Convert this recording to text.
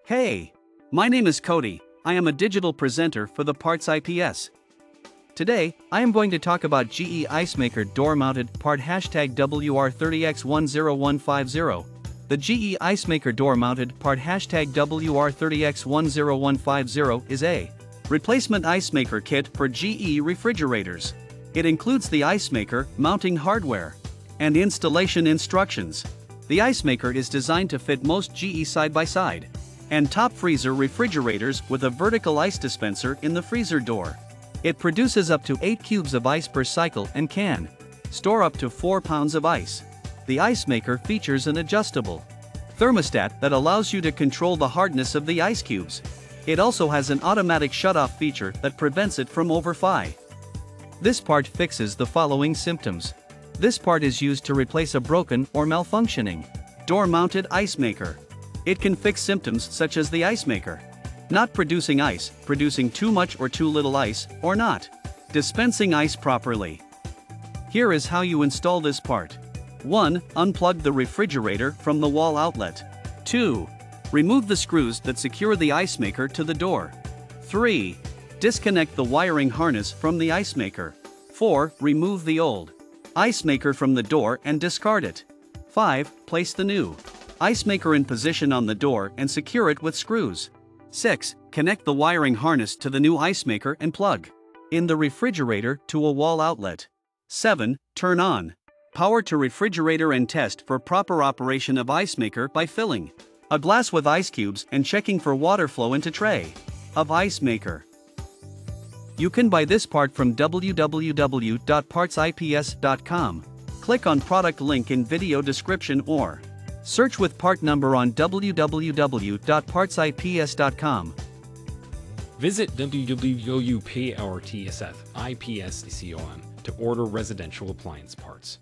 Hey! My name is Cody. I am a digital presenter for the PartsIPS. Today, I am going to talk about GE Icemaker Door Mounted part #WR30X10150. The GE Icemaker Door Mounted part #WR30X10150 is a replacement ice maker kit for GE refrigerators. It includes the ice maker, mounting hardware, and installation instructions. The ice maker is designed to fit most GE side-by-side and top freezer refrigerators with a vertical ice dispenser in the freezer door. It produces up to 8 cubes of ice per cycle and can store up to 4 pounds of ice. The ice maker features an adjustable thermostat that allows you to control the hardness of the ice cubes. It also has an automatic shutoff feature that prevents it from overfilling. This part fixes the following symptoms. This part is used to replace a broken or malfunctioning door-mounted ice maker. It can fix symptoms such as the ice maker not producing ice, producing too much or too little ice, or not dispensing ice properly. Here is how you install this part. 1. Unplug the refrigerator from the wall outlet. 2. Remove the screws that secure the ice maker to the door. 3. Disconnect the wiring harness from the ice maker. 4. Remove the old ice maker from the door and discard it. 5. Place the new ice maker in position on the door and secure it with screws. 6. Connect the wiring harness to the new ice maker and plug in the refrigerator to a wall outlet. 7. Turn on power to refrigerator and test for proper operation of ice maker by filling a glass with ice cubes and checking for water flow into tray of ice maker. You can buy this part from www.partsips.com. Click on product link in video description or search with part number on www.partsips.com. Visit www.partsips.com to order residential appliance parts.